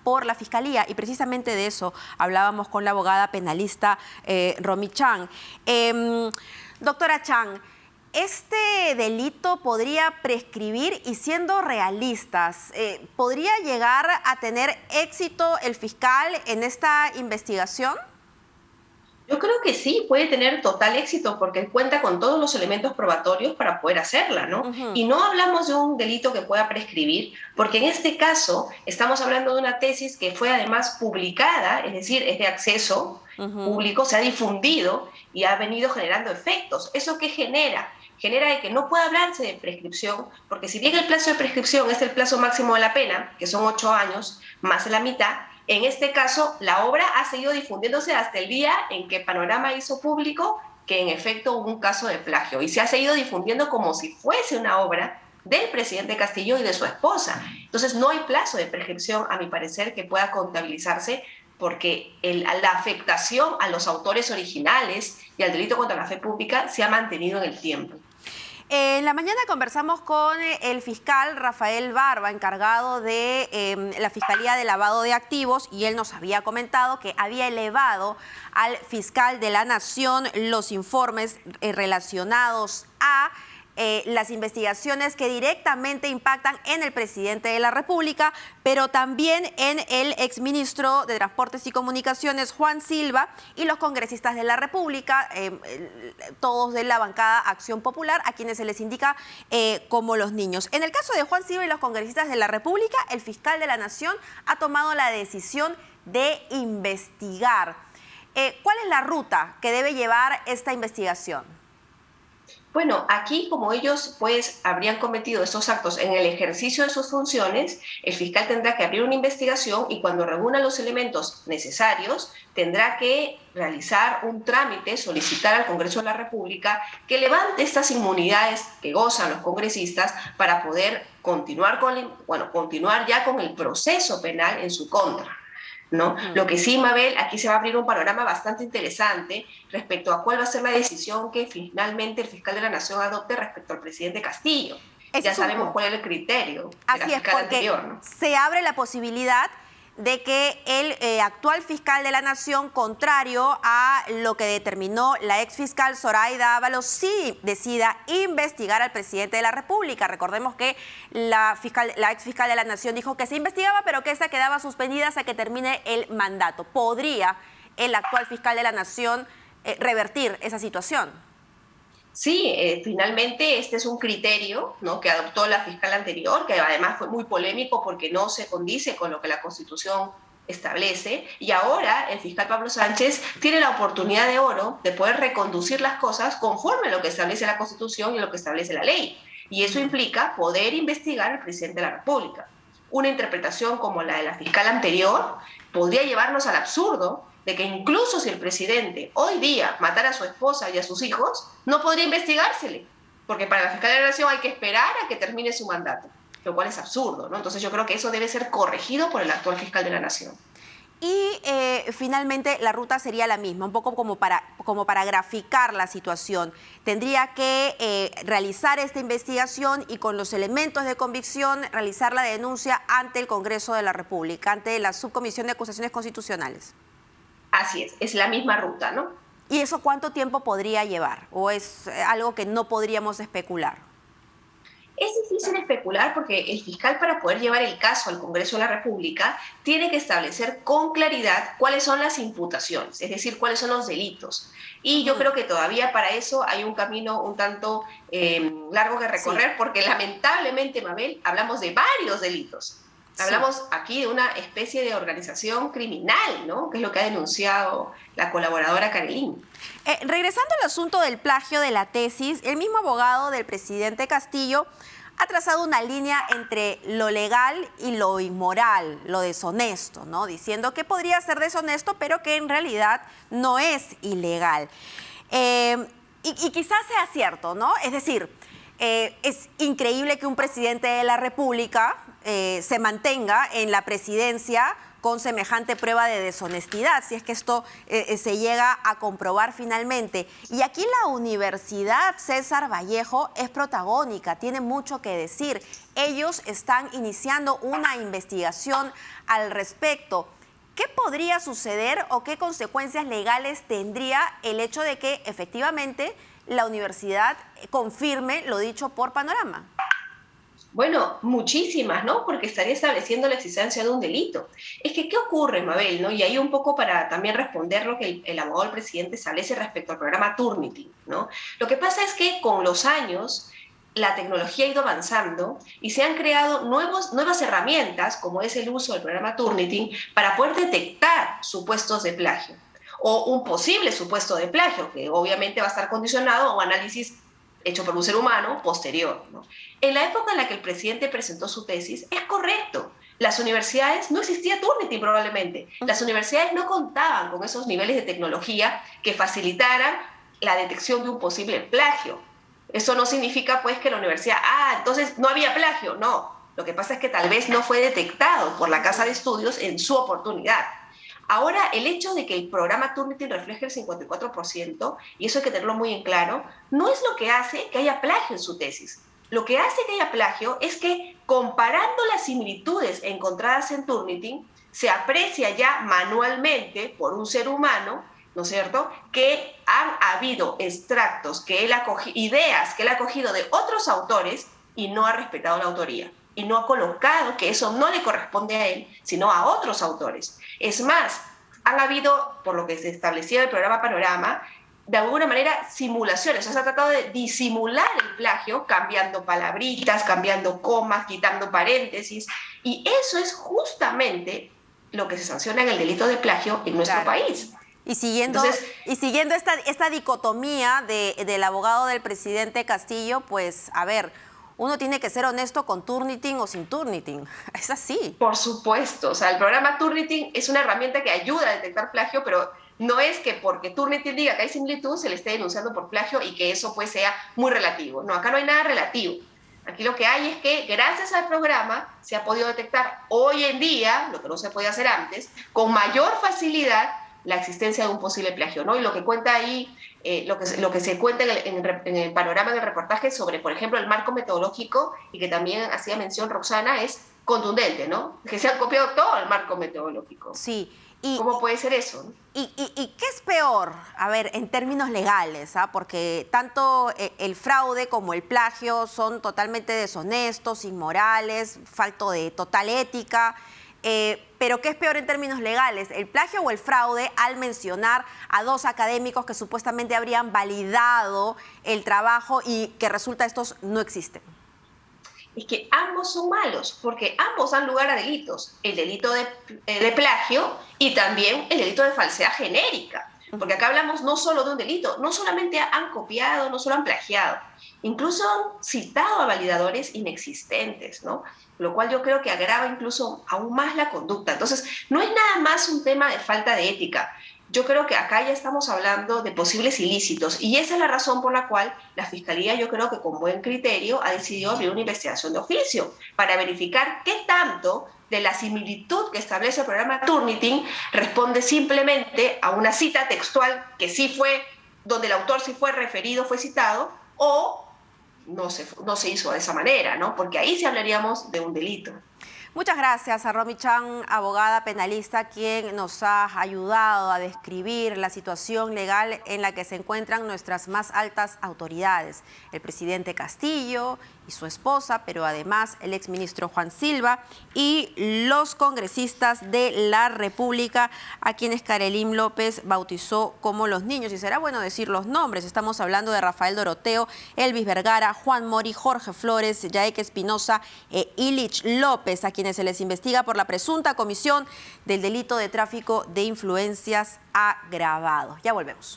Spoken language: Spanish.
por la Fiscalía, y precisamente de eso hablábamos con la abogada penalista Romy Chang. Doctora Chang, ¿este delito podría prescribir? Y siendo realistas, ¿podría llegar a tener éxito el fiscal en esta investigación? Yo creo que sí, puede tener total éxito porque cuenta con todos los elementos probatorios para poder hacerla, ¿no? Y no hablamos de un delito que pueda prescribir, porque en este caso estamos hablando de una tesis que fue además publicada, es decir, es de acceso público, se ha difundido y ha venido generando efectos. ¿Eso qué genera? Genera de que no pueda hablarse de prescripción, porque si bien el plazo de prescripción es el plazo máximo de la pena, que son 8 años, más la mitad, en este caso, la obra ha seguido difundiéndose hasta el día en que Panorama hizo público que en efecto hubo un caso de plagio y se ha seguido difundiendo como si fuese una obra del presidente Castillo y de su esposa. Entonces no hay plazo de prescripción, a mi parecer, que pueda contabilizarse porque la afectación a los autores originales y al delito contra la fe pública se ha mantenido en el tiempo. En la mañana conversamos con el fiscal Rafael Barba, encargado de la Fiscalía de Lavado de Activos, y él nos había comentado que había elevado al fiscal de la Nación los informes relacionados a las investigaciones que directamente impactan en el presidente de la República, pero también en el exministro de Transportes y Comunicaciones, Juan Silva, y los congresistas de la República, todos de la bancada Acción Popular, a quienes se les indica como los niños. En el caso de Juan Silva y los congresistas de la República, el fiscal de la Nación ha tomado la decisión de investigar. ¿Cuál es la ruta que debe llevar esta investigación? Bueno, aquí como ellos pues habrían cometido estos actos en el ejercicio de sus funciones, el fiscal tendrá que abrir una investigación y cuando reúna los elementos necesarios tendrá que realizar un trámite, solicitar al Congreso de la República que levante estas inmunidades que gozan los congresistas para poder continuar continuar ya con el proceso penal en su contra, ¿no? Lo que sí, Mabel, aquí se va a abrir un panorama bastante interesante respecto a cuál va a ser la decisión que finalmente el fiscal de la Nación adopte respecto al presidente Castillo. Ya sabemos cuál es el criterio de la fiscal anterior, ¿no? Se abre la posibilidad de que el actual fiscal de la Nación, contrario a lo que determinó la exfiscal Zoraida Ábalos, sí decida investigar al presidente de la República. Recordemos que la exfiscal de la Nación dijo que se investigaba, pero que esta quedaba suspendida hasta que termine el mandato. ¿Podría el actual fiscal de la Nación revertir esa situación? Sí, finalmente este es un criterio, ¿no?, que adoptó la fiscal anterior, que además fue muy polémico porque no se condice con lo que la Constitución establece, y ahora el fiscal Pablo Sánchez tiene la oportunidad de oro de poder reconducir las cosas conforme a lo que establece la Constitución y lo que establece la ley, y eso implica poder investigar al presidente de la República. Una interpretación como la de la fiscal anterior podría llevarnos al absurdo de que incluso si el presidente hoy día matara a su esposa y a sus hijos, no podría investigársele, porque para la fiscal de la Nación hay que esperar a que termine su mandato, lo cual es absurdo, ¿no? Entonces yo creo que eso debe ser corregido por el actual fiscal de la Nación. Y finalmente la ruta sería la misma, un poco como para graficar la situación. Tendría que realizar esta investigación y con los elementos de convicción realizar la denuncia ante el Congreso de la República, ante la Subcomisión de Acusaciones Constitucionales. Así es la misma ruta, ¿no? ¿Y eso cuánto tiempo podría llevar? ¿O es algo que no podríamos especular? Es difícil especular porque el fiscal, para poder llevar el caso al Congreso de la República, tiene que establecer con claridad cuáles son las imputaciones, es decir, cuáles son los delitos. Y yo creo que todavía para eso hay un camino un tanto largo que recorrer, porque lamentablemente, Mabel, hablamos de varios delitos. Hablamos aquí de una especie de organización criminal, ¿no?, que es lo que ha denunciado la colaboradora Carolín. Regresando al asunto del plagio de la tesis, el mismo abogado del presidente Castillo ha trazado una línea entre lo legal y lo inmoral, lo deshonesto, ¿no?, diciendo que podría ser deshonesto, pero que en realidad no es ilegal. Y quizás sea cierto, ¿no? Es decir, es increíble que un presidente de la República se mantenga en la presidencia con semejante prueba de deshonestidad, si es que esto se llega a comprobar finalmente. Y aquí la Universidad César Vallejo es protagónica, tiene mucho que decir. Ellos están iniciando una investigación al respecto. ¿Qué podría suceder o qué consecuencias legales tendría el hecho de que efectivamente la universidad confirme lo dicho por Panorama? Bueno, muchísimas, ¿no? Porque estaría estableciendo la existencia de un delito. Es que, ¿qué ocurre, Mabel? ¿No? Y ahí un poco para también responder lo que el abogado del presidente establece respecto al programa Turnitin, ¿no? Lo que pasa es que con los años la tecnología ha ido avanzando y se han creado nuevas herramientas, como es el uso del programa Turnitin, para poder detectar supuestos de plagio o un posible supuesto de plagio, que obviamente va a estar condicionado a un análisis hecho por un ser humano posterior, ¿no? En la época en la que el presidente presentó su tesis, es correcto. Las universidades, no existía Turnitin probablemente. Las universidades no contaban con esos niveles de tecnología que facilitaran la detección de un posible plagio. Eso no significa pues que la universidad, entonces no había plagio. No, lo que pasa es que tal vez no fue detectado por la casa de estudios en su oportunidad. Ahora, el hecho de que el programa Turnitin refleje el 54%, y eso hay que tenerlo muy en claro, no es lo que hace que haya plagio en su tesis. Lo que hace que haya plagio es que, comparando las similitudes encontradas en Turnitin, se aprecia ya manualmente por un ser humano, ¿no es cierto?, que han habido extractos, ideas que él ha cogido de otros autores y no ha respetado la autoría. Y no ha colocado que eso no le corresponde a él, sino a otros autores. Es más, han habido, por lo que se establecía en el programa Panorama, de alguna manera simulaciones. O sea, se ha tratado de disimular el plagio, cambiando palabritas, cambiando comas, quitando paréntesis. Y eso es justamente lo que se sanciona en el delito de plagio en nuestro país. Y siguiendo esta dicotomía del abogado del presidente Castillo, pues, a ver, uno tiene que ser honesto con Turnitin o sin Turnitin. Es así. Por supuesto. O sea, el programa Turnitin es una herramienta que ayuda a detectar plagio, pero no es que porque Turnitin diga que hay similitud se le esté denunciando por plagio y que eso pues sea muy relativo. No, acá no hay nada relativo. Aquí lo que hay es que gracias al programa se ha podido detectar hoy en día, lo que no se podía hacer antes, con mayor facilidad la existencia de un posible plagio, ¿no? Y lo que cuenta ahí, lo que se cuenta en el panorama del reportaje sobre, por ejemplo, el marco metodológico, y que también hacía mención Roxana, es contundente, ¿no? Que se han copiado todo el marco metodológico. Sí. ¿Cómo puede ser eso? ¿Y qué es peor? A ver, en términos legales, porque tanto el fraude como el plagio son totalmente deshonestos, inmorales, falto de total ética. Pero ¿qué es peor en términos legales? ¿El plagio o el fraude al mencionar a dos académicos que supuestamente habrían validado el trabajo y que resulta estos no existen? Es que ambos son malos, porque ambos dan lugar a delitos. El delito de plagio y también el delito de falsedad genérica. Porque acá hablamos no solo de un delito, no solamente han copiado, no solo han plagiado, incluso han citado a validadores inexistentes, ¿no? Lo cual yo creo que agrava incluso aún más la conducta. Entonces, no es nada más un tema de falta de ética. Yo creo que acá ya estamos hablando de posibles ilícitos y esa es la razón por la cual la Fiscalía, yo creo que con buen criterio, ha decidido abrir una investigación de oficio para verificar qué tanto de la similitud que establece el programa Turnitin responde simplemente a una cita textual que sí fue, donde el autor sí fue referido, fue citado, o no se hizo de esa manera, ¿no? Porque ahí sí hablaríamos de un delito. Muchas gracias a Romy Chan, abogada penalista, quien nos ha ayudado a describir la situación legal en la que se encuentran nuestras más altas autoridades. El presidente Castillo y su esposa, pero además el exministro Juan Silva y los congresistas de la República, a quienes Karelim López bautizó como los niños. Y será bueno decir los nombres. Estamos hablando de Rafael Doroteo, Elvis Vergara, Juan Mori, Jorge Flores, Yaek Espinosa e Ilich López, a quienes se les investiga por la presunta comisión del delito de tráfico de influencias agravado. Ya volvemos.